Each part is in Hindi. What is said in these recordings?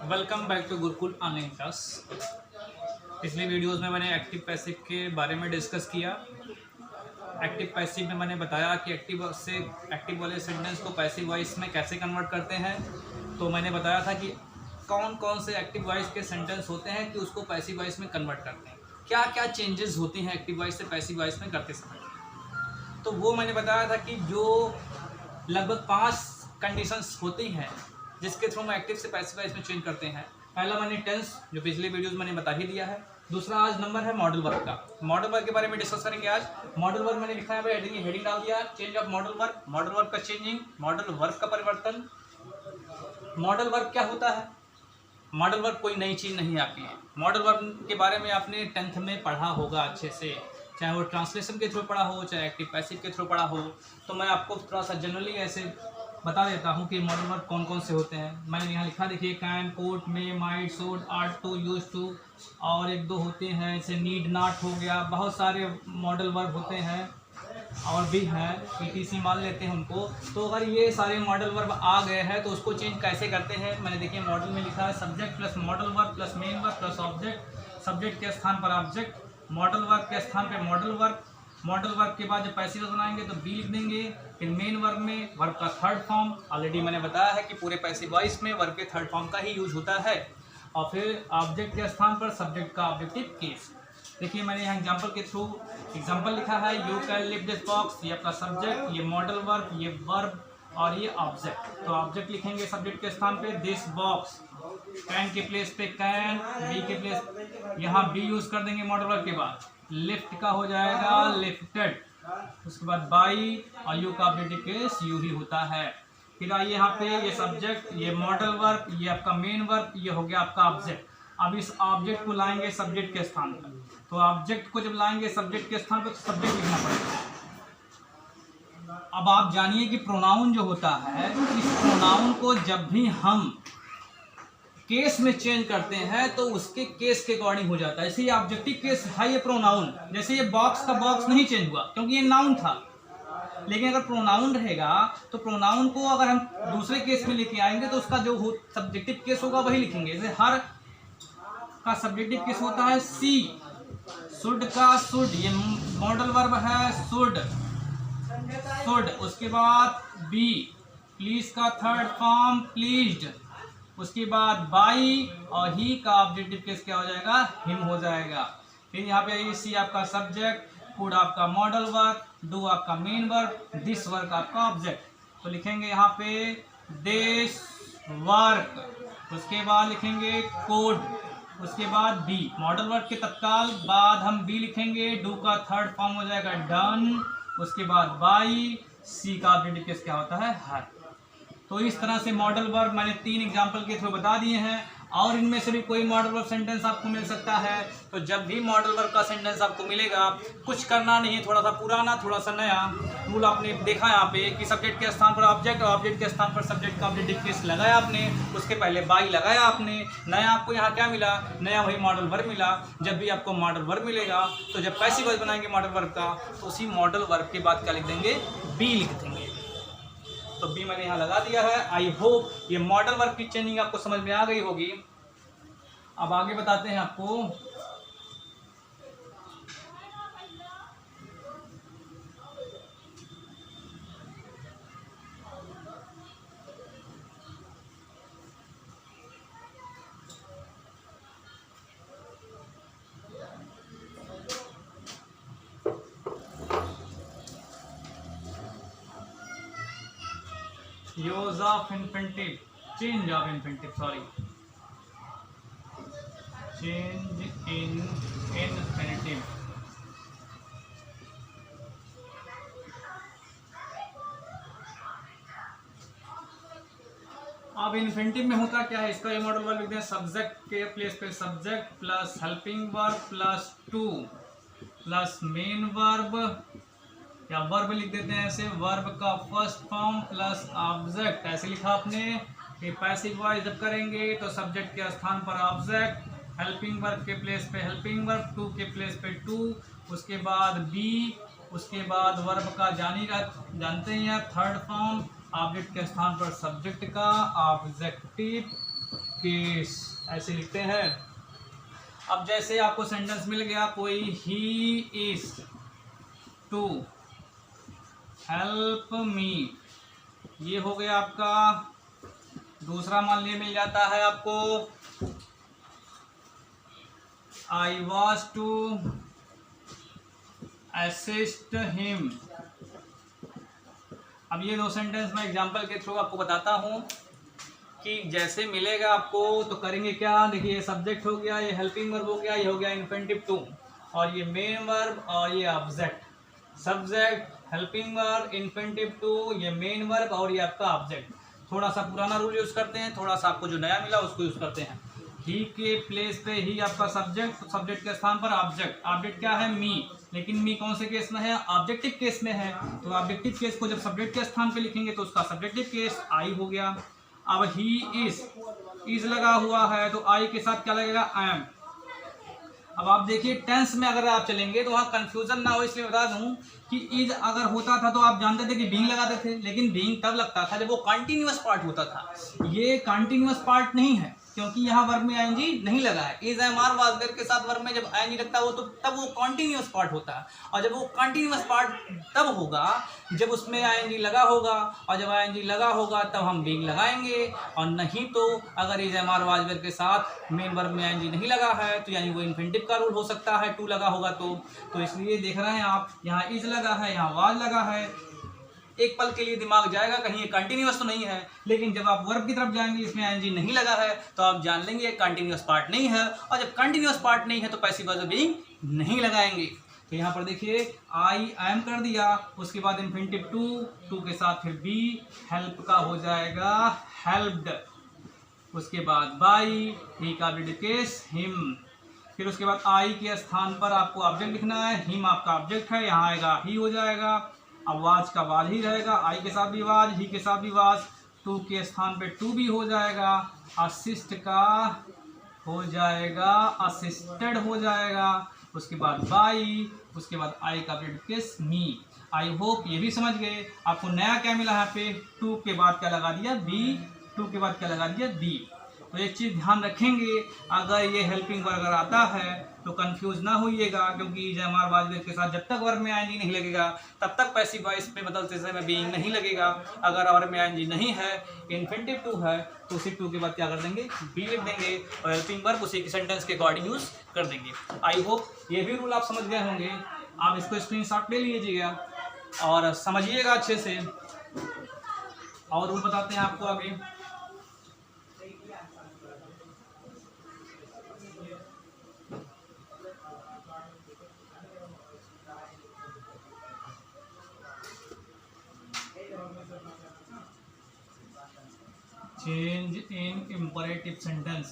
Welcome back to Gurukul online class. पिछले वीडियोस में मैंने एक्टिव पैसिव के बारे में डिस्कस किया। एक्टिव पैसिव में मैंने बताया कि एक्टिव वाले सेंटेंस को पैसिव वॉइस में कैसे कन्वर्ट करते हैं। तो मैंने बताया था कि कौन कौन से एक्टिव वॉइस के सेंटेंस होते हैं कि उसको पैसिव वॉइस में कन्वर्ट करते हैं, क्या क्या चेंजेस होती हैं एक्टिव वॉइस से पैसिव वॉइस में करते समय। तो वो मैंने बताया था कि जो लगभग 5 कंडीशंस होती हैं जिसके थ्रू हम एक्टिव से पैसिव वॉइस में चेंज करते हैं। पहला मैंने टेंस, जो पिछले वीडियोस में मैंने बता ही दिया है। दूसरा आज नंबर है मॉडल वर्क का। मॉडल वर्क के बारे में डिस्कस करेंगे आज। मॉडल वर्क मैंने लिखा है, हेडिंग डाल दिया, change of model work, model work का चेंजिंग, मॉडल वर्क का परिवर्तन। मॉडल वर्क क्या होता है? मॉडल वर्क कोई नई चीज़ नहीं आती है। मॉडल वर्क के बारे में आपने 10th में पढ़ा होगा अच्छे से, चाहे वो ट्रांसलेशन के थ्रू पढ़ा हो, चाहे एक्टिव पैसिव के थ्रू पढ़ा हो। तो मैं आपको थोड़ा सा जनरली ऐसे बता देता हूँ कि मॉडल वर्ब कौन कौन से होते हैं। मैंने यहाँ लिखा, देखिए, can, could, may, might, should, ought to, used to, और एक दो होते हैं जैसे नीड, नॉट हो गया। बहुत सारे मॉडल वर्ब होते हैं और भी हैं, ETC मान लेते हैं उनको। तो अगर ये सारे मॉडल वर्ब आ गए हैं तो उसको चेंज कैसे करते हैं। मैंने देखिए मॉडल में लिखा है subject plus modal verb plus main verb plus object. Subject के स्थान पर ऑब्जेक्ट, मॉडल वर्ब के स्थान पर मॉडल वर्ब। मॉडल वर्ब के बाद जब पैसिव बनाएंगे तो बी लिख देंगे। फिर मेन वर्ब में वर्ब का थर्ड फॉर्म, ऑलरेडी मैंने बताया है कि पूरे पैसिव वॉइस में वर्ब के थर्ड फॉर्म का ही यूज होता है। और फिर ऑब्जेक्ट के स्थान पर सब्जेक्ट का ऑब्जेक्टिव केस। देखिए मैंने यहाँ एग्जांपल के थ्रू एग्जांपल लिखा है, you can lift this box, ये आपका सब्जेक्ट, ये मॉडल वर्ब, ये वर्ब और ये ऑब्जेक्ट। तो ऑब्जेक्ट लिखेंगे सब्जेक्ट के स्थान पे दिस बॉक्स, कैन के प्लेस पे कैन, बी के प्लेस यहाँ बी यूज कर देंगे मॉडल वर्ब के बाद। लिफ्ट का हो जाएगा लिफ्टेड, उसके बाद बाई, और यू का ऑब्जेक्टिव केस यू ही होता है। फिर आइए यहाँ पे ये सब्जेक्ट, ये मॉडल वर्ब, ये आपका मेन वर्ब, ये हो गया आपका ऑब्जेक्ट। अब इस ऑब्जेक्ट को लाएंगे सब्जेक्ट के स्थान पर। तो ऑब्जेक्ट को जब लाएंगे सब्जेक्ट के स्थान पर तो सब्जेक्ट लिखना पड़ेगा। अब आप जानिए कि प्रोनाउन जो होता है, इस प्रोनाउन को जब भी हम केस में चेंज करते हैं तो उसके केस के अकॉर्डिंग हो जाता है। जैसे ये ऑब्जेक्टिव केस है, ये प्रोनाउन, जैसे ये बॉक्स का बॉक्स नहीं चेंज हुआ क्योंकि ये नाउन था। लेकिन अगर प्रोनाउन रहेगा तो प्रोनाउन को अगर हम दूसरे केस में लेके आएंगे तो उसका जो सब्जेक्टिव केस होगा वही लिखेंगे। जैसे हर का सब्जेक्टिव केस होता है सी, शुड का शुड, ये मॉडल वर्ब है शुड, शुड। उसके बाद बी, प्लीज का थर्ड फॉर्म प्लीज्ड। उसके बाद बाई और ही का ऑब्जेक्टिव केस क्या हो जाएगा, हिम हो जाएगा। फिर यहाँ पे सी आपका सब्जेक्ट, कुड आपका मॉडल वर्ब, डू आपका मेन वर्ब, दिस वर्क आपका ऑब्जेक्ट। तो लिखेंगे यहाँ पे दिस वर्क, उसके बाद लिखेंगे कोड, उसके बाद बी, मॉडल वर्ब के तत्काल बाद हम बी लिखेंगे, डू का थर्ड फॉर्म हो जाएगा डन, उसके बाद बाई, सी का ऑब्जेक्टिव केस क्या होता है, हर। तो इस तरह से मॉडल वर्ब मैंने 3 एग्जाम्पल के थ्रू बता दिए हैं, और इनमें से भी कोई मॉडल वर्ब सेंटेंस आपको मिल सकता है। तो जब भी मॉडल वर्ब का सेंटेंस आपको मिलेगा, कुछ करना नहीं है, थोड़ा सा पुराना थोड़ा सा नया रूल आपने देखा यहाँ पे कि सब्जेक्ट के स्थान पर ऑब्जेक्ट और ऑब्जेक्ट के स्थान पर सब्जेक्ट का ऑब्जेक्टिव केस लगाया आपने, उसके पहले बाई लगाया आपने। नया आपको यहाँ क्या मिला, नया वही मॉडल वर्ब मिला। जब भी आपको मॉडल वर्ब मिलेगा तो जब पैसिव वॉइस बनाएंगे मॉडल वर्ब का तो उसी मॉडल वर्ब के बाद क्या लिख देंगे, बी लिख देंगे। तो बी मैंने यहाँ लगा दिया है। आई होप ये मॉडल वर्ब की चेंजिंग आपको समझ में आ गई होगी। अब आगे बताते हैं आपको। Use of infinitive, change of infinitive, sorry, change in infinitive. अब इन्फिनिटिव में होता क्या है, इसका ये मॉडल वर्ब लिखते हैं सब्जेक्ट के प्लेस पे subject plus helping verb plus two plus main verb, या वर्ब लिख देते हैं ऐसे, वर्ब का फर्स्ट फॉर्म प्लस ऑब्जेक्ट। ऐसे लिखा आपने कि पैसिव वॉइस जब करेंगे तो सब्जेक्ट के स्थान पर ऑब्जेक्ट, हेल्पिंग वर्ब के प्लेस पे हेल्पिंग वर्ब, टू के प्लेस पे टू, उसके बाद बी, उसके बाद वर्ब का जानते ही हैं थर्ड फॉर्म, ऑब्जेक्ट के स्थान पर सब्जेक्ट का ऑब्जेक्टिव केस ऐसे लिखते हैं। अब जैसे आपको सेंटेंस मिल गया कोई, he is to help me, ये हो गया आपका। दूसरा मान लिया मिल जाता है आपको, I was to assist him. अब ये दो सेंटेंस मैं एग्जांपल के थ्रू आपको बताता हूँ कि जैसे मिलेगा आपको तो करेंगे क्या। देखिए ये सब्जेक्ट हो गया, ये हेल्पिंग वर्ब हो गया, ये हो गया इन्फिनिटिव टू, और ये मेन वर्ब और ये object. Subject, helping verb, infinitive to, ये मेन वर्ब और ये आपका ऑब्जेक्ट। थोड़ा सा पुराना रूल यूज़ करते हैं, थोड़ा सा आपको जो नया मिला उसको यूज़ करते हैं। ही के प्लेस पे ही आपका सब्जेक्ट, सब्जेक्ट के स्थान पर ऑब्जेक्ट। ऑब्जेक्ट क्या है? मी। लेकिन मी कौन से केस में है? ऑब्जेक्टिव केस में है। तो ऑब्जेक्टिव केस को जब सब्जेक्ट के स्थान पे लिखेंगे तो उसका सब्जेक्टिव केस आई हो गया। अब ही इज लगा हुआ है तो आई के साथ क्या लगेगा? एम। अब आप देखिए टेंस में अगर आप चलेंगे तो वहाँ कंफ्यूजन ना हो इसलिए बता दूं कि इज अगर होता था तो आप जानते थे कि बीइंग लगाते थे, लेकिन बीइंग तब लगता था जब वो कंटिन्यूअस पार्ट होता था। ये कंटिन्यूअस पार्ट नहीं है क्योंकि यहाँ वर्ब में आईएनजी नहीं लगा है। Is am are was there के साथ वर्ब में जब आईएनजी लगता है वो तो तब वो कंटिन्यूअस पार्ट होता है, और जब वो कंटिन्यूअस पार्ट तब होगा जब उसमें आईएनजी लगा होगा, और जब आईएनजी लगा होगा तब हम बीइंग लगाएंगे। और नहीं तो अगर is am are was there के साथ मेन वर्ब में आईएनजी नहीं लगा है तो यानी वो इन्फिनिटिव का रूल हो सकता है, टू लगा होगा तो इसलिए देख रहे हैं आप यहाँ इज लगा है, यहाँ वाज लगा है। एक पल के लिए दिमाग जाएगा कहीं ये कंटिन्यूअस तो नहीं है, लेकिन जब आप वर्ब की तरफ जाएंगे इसमें आईएनजी नहीं लगा है तो आप जान लेंगे ये कंटिन्यूअस पार्ट नहीं है, और जब कंटिन्यूअस पार्ट नहीं है तो पैसिव वर्ब बीइंग नहीं लगाएंगे। तो यहाँ पर देखिए आई एम कर दिया, उसके बाद इन्फिनिटिव टू के साथ फिर बी, हेल्प का हो जाएगा हेल्प्ड, उसके बाद बाई, ही का केस हिम, फिर उसके बाद आई के स्थान पर आपको ऑब्जेक्ट लिखना है, हिम आपका ऑब्जेक्ट है, यहाँ आएगा ही हो जाएगा। अब वाज का वाज ही रहेगा, आई के साथ भी वाज, ही के साथ भी वाज, टू के स्थान पे टू भी हो जाएगा, असिस्ट का हो जाएगा असिस्टेड हो जाएगा, उसके बाद बाई, उसके बाद आई का केस मी। आई होप ये भी समझ गए। आपको नया क्या मिला यहाँ पे? टू के बाद क्या लगा दिया? बी। टू के बाद क्या लगा दिया? बी। तो एक चीज़ ध्यान रखेंगे, अगर ये हेल्पिंग वर्ब अगर आता है तो कंफ्यूज ना होइएगा, क्योंकि is am are was there के साथ जब तक वर्ब में आईएनजी नहीं लगेगा तब तक पैसिव वॉइस पे बदलते समय बीइंग नहीं लगेगा। अगर वर्ब में आईएनजी नहीं है, इन्फिनिटिव टू है, तो उसी टू के बाद क्या कर देंगे? बी लिख देंगे, और हेल्पिंग वर्ब उसी की सेंटेंस के अकॉर्डिंग यूज कर देंगे। आई होप ये भी रूल आप समझ गए होंगे। आप इसको स्क्रीनशॉट ले लीजिएगा और समझिएगा अच्छे से। और रूल बताते हैं आपको आगे। Change in imperative sentence.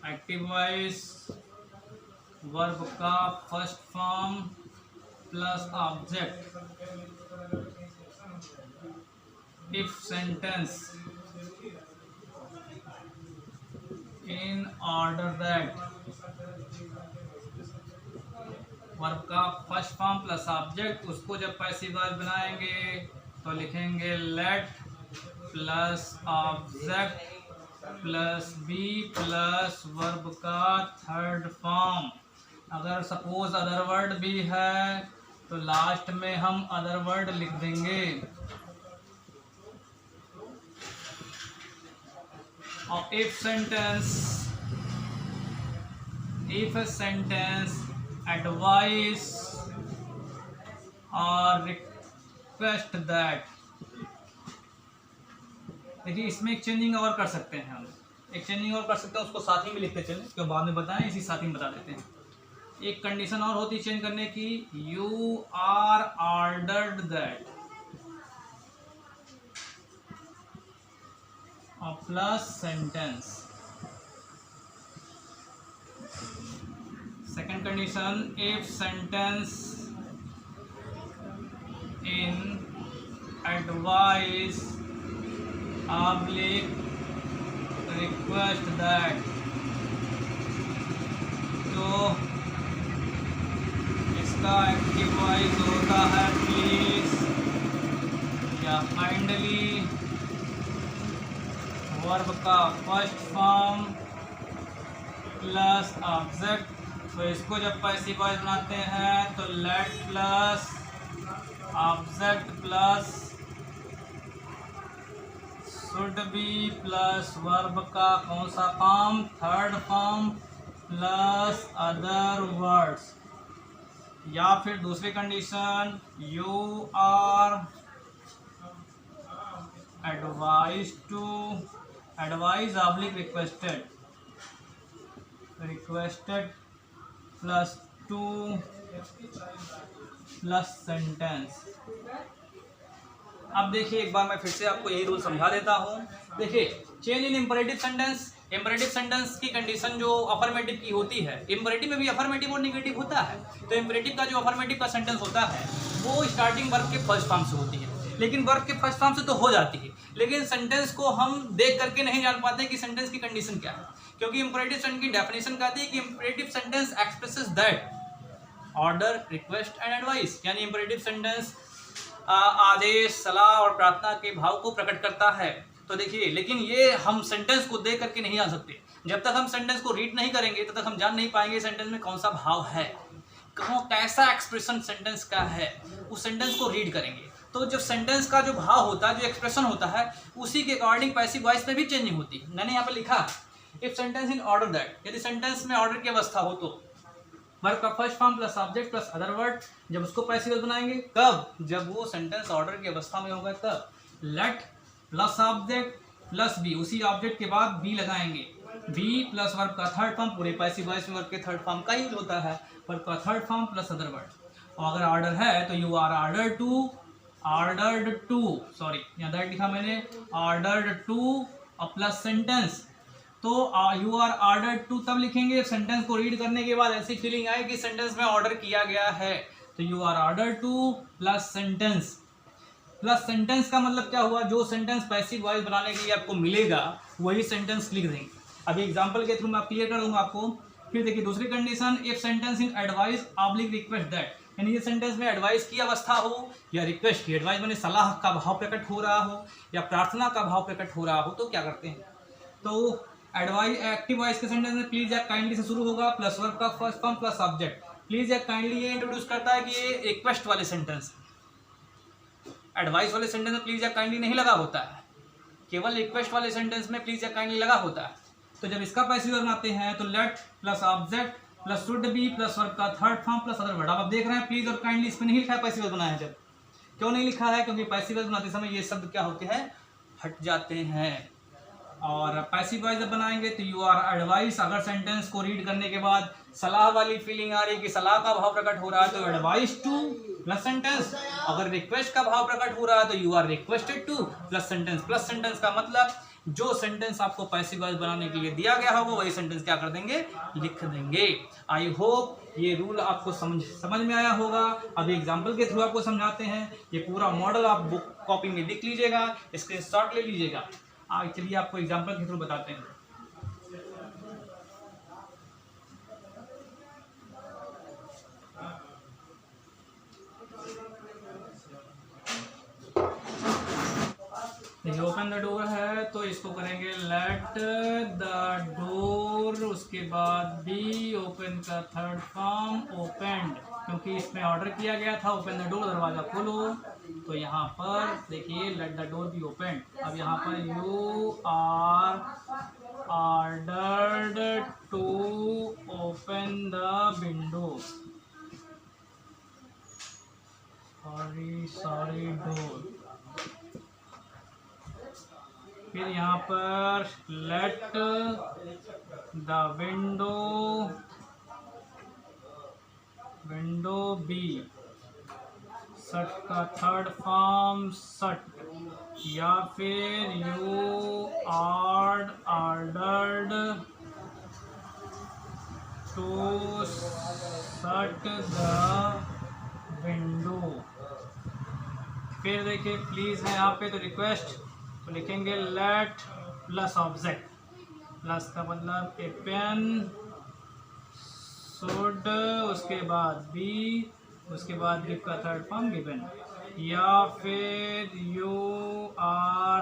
Active voice verb का first form plus object. If sentence in order that verb का फर्स्ट फॉर्म प्लस ऑब्जेक्ट, उसको जब पैसिव वॉइस बनाएंगे तो लिखेंगे let plus object plus be plus verb का थर्ड फॉर्म। अगर सपोज अदर वर्ड भी है तो लास्ट में हम अदर वर्ड लिख देंगे। और इफ सेंटेंस एडवाइस और रिक्वेस्ट दैट। देखिए इसमें एक चेंजिंग और कर सकते हैं, हम एक चेंजिंग और कर सकते हैं, उसको साथ ही में लिखते चलें, क्यों बाद में बताएं, इसी साथ ही में बता देते हैं। एक कंडीशन और होती है चेंज करने की, यू आर ऑर्डर्ड दैट और plus sentence. Second condition, if sentence in advice oblique request that. तो का एक्टिव वॉइस होता है प्लीज या काइंडली, वर्ब का फर्स्ट फॉर्म प्लस ऑब्जेक्ट। तो इसको जब पैसिव वॉइस बनाते हैं तो let plus object plus should be plus verb का कौन सा form, third form plus other words. या फिर दूसरी condition, you are advise to, advise oblique requested, requested plus two plus sentence. अब देखिए एक बार मैं फिर से आपको यही रूल समझा देता हूँ। देखिए change in imperative sentence, imperative sentence की कंडीशन जो अफर्मेटिव की होती है, इम्परेटिव में भी अफर्मेटिव और नेगेटिव होता है। तो इम्परेटिव का जो अफर्मेटिव का सेंटेंस होता है वो स्टार्टिंग वर्ब के फर्स्ट फॉर्म से होती है, लेकिन वर्ब के फर्स्ट फॉर्म से तो हो जाती है, लेकिन सेंटेंस को हम देख करके नहीं जान पाते कि सेंटेंस की कंडीशन क्या है, क्योंकि इम्परेटिव सेंटेंस की डेफिनेशन कहती है कि imperative sentence expresses that order, request and advice. यानी इम्परेटिव सेंटेंस आदेश, सलाह और प्रार्थना के भाव को प्रकट करता है। तो देखिए, लेकिन ये हम सेंटेंस को देख करके नहीं जान सकते। जब तक हम सेंटेंस को रीड नहीं करेंगे तब तक हम जान नहीं पाएंगे सेंटेंस में कौन सा भाव है, कैसा एक्सप्रेशन सेंटेंस का है। उस सेंटेंस को रीड करेंगे तो जब सेंटेंस का जो भाव होता है, जो एक्सप्रेशन होता है, उसी के अकॉर्डिंग पैसिव वॉइस में भी चेंजिंग होती है। मैंने यहाँ पे लिखा if sentence in order that, यदि सेंटेंस में ऑर्डर की अवस्था हो तो वर्ब का first form plus object plus other word, जब उसको पैसिव वॉइस बनाएंगे कब, जब वो सेंटेंस ऑर्डर की अवस्था में होगा तब। Let plus object plus be, उसी ऑब्जेक्ट के बाद बी लगाएंगे, बी प्लस वर्ब का थर्ड फॉर्म, पूरे पैसिव वॉइस में वर्ब के थर्ड फॉर्म का यूज होता है, वर्ब का third form plus other word. और अगर ऑर्डर है तो you are order to, ordered to, sorry यहाँ दैट लिखा मैंने, ऑर्डर्ड टू और प्लस सेंटेंस। तो यू आर ऑर्डर्ड टू तब लिखेंगे सेंटेंस को रीड करने के बाद ऐसी फीलिंग आए कि सेंटेंस में ऑर्डर किया गया है। तो you are ordered to plus sentence, plus sentence का मतलब क्या हुआ, जो सेंटेंस पैसिव वॉइस बनाने के लिए आपको मिलेगा वही सेंटेंस लिख देंगे। अभी एग्जांपल के थ्रू मैं क्लियर कर दूंगा आपको। फिर देखिए दूसरी condition, if sentence in advice oblique request that, यानी ये सेंटेंस में एडवाइस की अवस्था हो या रिक्वेस्ट की, एडवाइस मैंने सलाह का भाव प्रकट हो रहा हो या प्रार्थना का भाव प्रकट हो रहा हो, तो क्या करते हैं, तो एडवाइस एक्टिव वॉइस के सेंटेंस में प्लीज या काइंडली से शुरू होगा, प्लस वर्ब का first form plus object. Please या काइंडली ये इंट्रोड्यूस करता है कि ये रिक्वेस्ट वाले सेंटेंस, एडवाइस वाले सेंटेंस में प्लीज या काइंडली नहीं लगा होता है, केवल रिक्वेस्ट वाले सेंटेंस में प्लीज या काइंडली लगा होता है। तो जब इसका पैसिव वॉइस बनाते हैं तो let plus object plus should be plus verb का third form plus other word. अब आप देख रहे हैं प्लीज और काइंडली इसमें नहीं लिखा है, पैसिव वॉइस बनाया है। जब क्यों नहीं लिखा है, क्योंकि पैसिव वॉइस बनाते समय ये शब्द क्या होते हैं, हट जाते हैं। और पैसिव वॉइस जब बनाएंगे तो यू आर एडवाइस, अगर सेंटेंस को रीड करने के बाद सलाह वाली फीलिंग आ रही है कि सलाह का भाव प्रकट हो रहा है तो एडवाइस टू प्लस सेंटेंस, अगर रिक्वेस्ट का भाव प्रकट हो रहा है तो you are requested to plus sentence. Plus sentence का मतलब जो सेंटेंस आपको पैसिव वॉइस बनाने के लिए दिया गया होगा वही सेंटेंस क्या कर देंगे, लिख देंगे। आई होप ये रूल आपको समझ में आया होगा। अभी एग्जाम्पल के थ्रू आपको समझाते हैं। ये पूरा मॉडल आप बुक कॉपी में लिख लीजिएगा, स्क्रीनशॉट ले लीजिएगा। चलिए आपको एग्जाम्पल के थ्रू बताते हैं। देखिए ओपन द डोर है तो इसको करेंगे लेट द डोर, उसके बाद बी ओपन का थर्ड फॉर्म ओपेंड, क्योंकि इसमें ऑर्डर किया गया था ओपन द डोर, दरवाजा खोलो। तो यहाँ पर देखिए let the door be opened. अब यहाँ पर you are ordered to open the window, sorry door. फिर यहाँ पर लेट द विंडो बी, सट का थर्ड फॉर्म सट, या फिर you are ordered to shut the window. फिर देखिए प्लीज है यहाँ पे तो रिक्वेस्ट, तो लिखेंगे लेट प्लस ऑब्जेक्ट, प्लस का मतलब ए पेन शुड, उसके बाद बी उसके बाद गिव का थर्ड फॉर्म गिवन, या फिर यू आर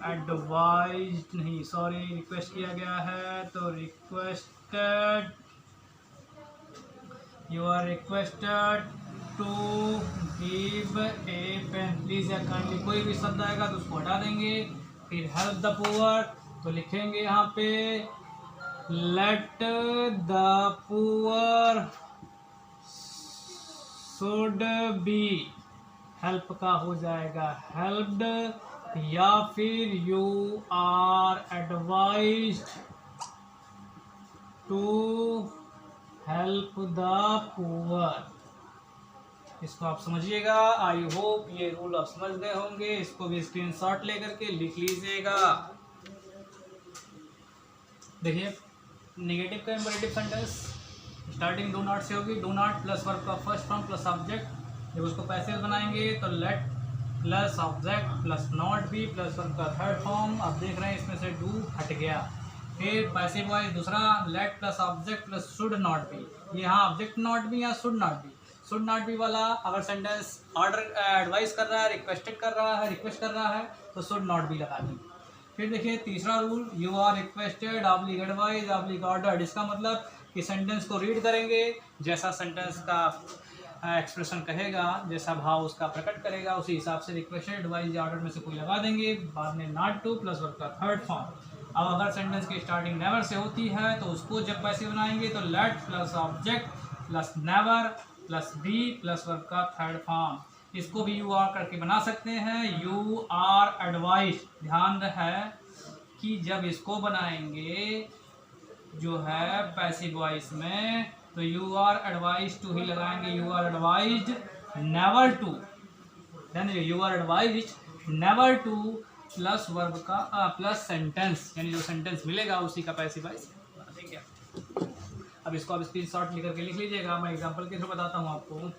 एडवाइज्ड, नहीं सॉरी रिक्वेस्ट किया गया है, तो requested, you are requested to give a pen, please या काइंडली, कोई भी शब्द आएगा तो उसको हटा देंगे। फिर हेल्प द पुअर, तो लिखेंगे यहाँ पे let the poor should be, help का हो जाएगा हेल्प्ड, या फिर you are advised to help the poor. इसको आप समझिएगा। आई होप ये रूल आप समझ गए होंगे। इसको भी स्क्रीनशॉट लेकर के लिख लीजिएगा। देखिए नेगेटिव का imperative sentence starting do not से होगी। डू नॉट प्लस वर्ब का फर्स्ट फॉर्म प्लस ऑब्जेक्ट। जब उसको पैसिव बनाएंगे तो let plus object plus not be plus verb का थर्ड फॉर्म। आप देख रहे हैं इसमें से डू हट गया। फिर पैसिव वॉइस दूसरा late plus object plus should not B. ये यहाँ ऑब्जेक्ट नॉट बी या should not B. Should not B वाला अगर सेंटेंस ऑर्डर एडवाइस कर रहा है, रिक्वेस्टेड कर रहा है, रिक्वेस्ट कर रहा है तो शुड नॉट बी लगा दी। फिर देखिए तीसरा rule, you are requested oblique advise oblique ordered. इसका मतलब कि सेंटेंस को रीड करेंगे, जैसा सेंटेंस का एक्सप्रेशन कहेगा, जैसा भाव उसका प्रकट करेगा, उसी हिसाब से रिक्वेस्टेड एडवाइज या ऑर्डर में से कोई लगा देंगे। बाद में नॉट टू प्लस वर्ब का थर्ड फॉर्म। अब अगर सेंटेंस की स्टार्टिंग नेवर से होती है तो उसको जब पैसिव बनाएंगे तो let plus object plus never plus be plus verb का थर्ड फॉर्म। इसको भी यू आर करके बना सकते हैं, यू आर एडवाइज। ध्यान है कि जब इसको बनाएंगे जो है पैसिव वॉइस में तो यू आर एडवाइज टू ही लगाएंगे। You are advised never to, ध्यान दीजिए, you are advised never to plus verb का प्लस सेंटेंस, यानी जो सेंटेंस मिलेगा उसी का पैसिव वॉइस देंगे। अब इसको आप स्क्रीनशॉट लेकर के लिख लीजिएगा। मैं एग्जांपल के थ्रू बताता हूँ आपको।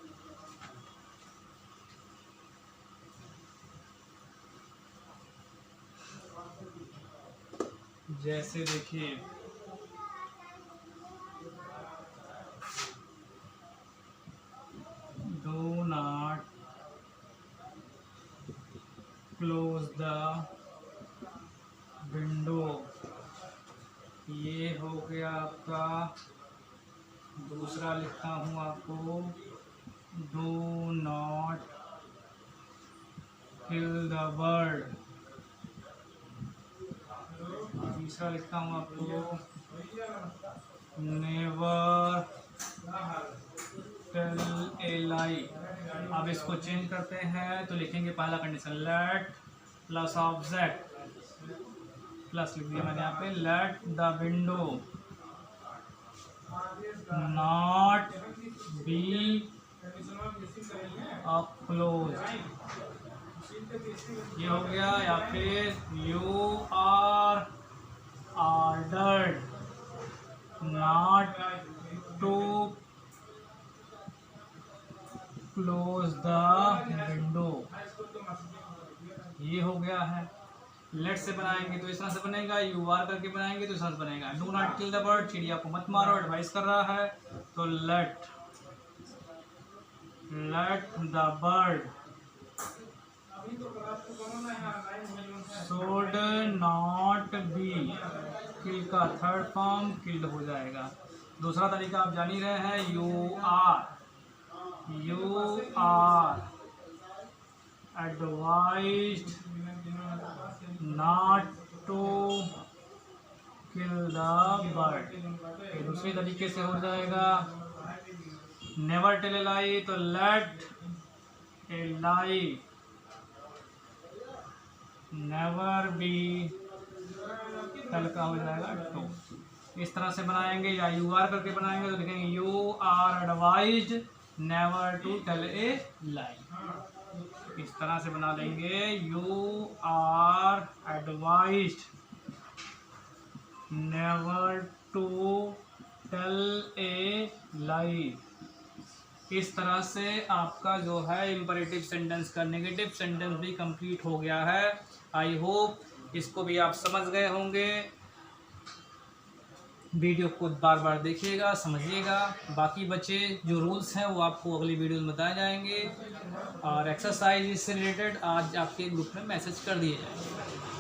जैसे देखिए do not close the window, ये हो गया आपका। दूसरा लिखता हूँ आपको, do not kill the bird. तीसरा लिखता हूँ आपको, नेवर टेल ए लाई। अब इसको चेंज करते हैं तो लिखेंगे पहला condition let plus object plus लिख दिया मैंने यहाँ पे, let the window not be close, ये हो गया। या फिर you are ordered not to close the window, ये हो गया है। लेट से बनाएंगे तो इस तरह से बनेगा, यू आर करके बनाएंगे तो इस तरह से बनेगा। Do not kill the bird, चिड़िया को मत मारो, एडवाइस कर रहा है तो let the bird should not be, kill का थर्ड फॉर्म किल्ड हो जाएगा। दूसरा तरीका आप जान ही रहे हैं, you are advised not to kill the bird, ये दूसरे तरीके से हो जाएगा। नेवर टेल ए लाई, तो let a lie never be, कल का हो जाएगा टू। इस तरह से बनाएंगे, या यू आर करके बनाएंगे तो लिखेंगे you are advised never to tell a lie. इस तरह से बना लेंगे, you are advised never to tell a lie. इस तरह से आपका जो है इंपरेटिव सेंटेंस का नेगेटिव सेंटेंस भी कंप्लीट हो गया है। आई होप इसको भी आप समझ गए होंगे। वीडियो को बार बार देखिएगा, समझिएगा। बाकी बचे जो रूल्स हैं वो आपको अगली वीडियो में बताए जाएंगे, और एक्सरसाइज से रिलेटेड आज आपके ग्रुप में मैसेज कर दिए जाएंगे।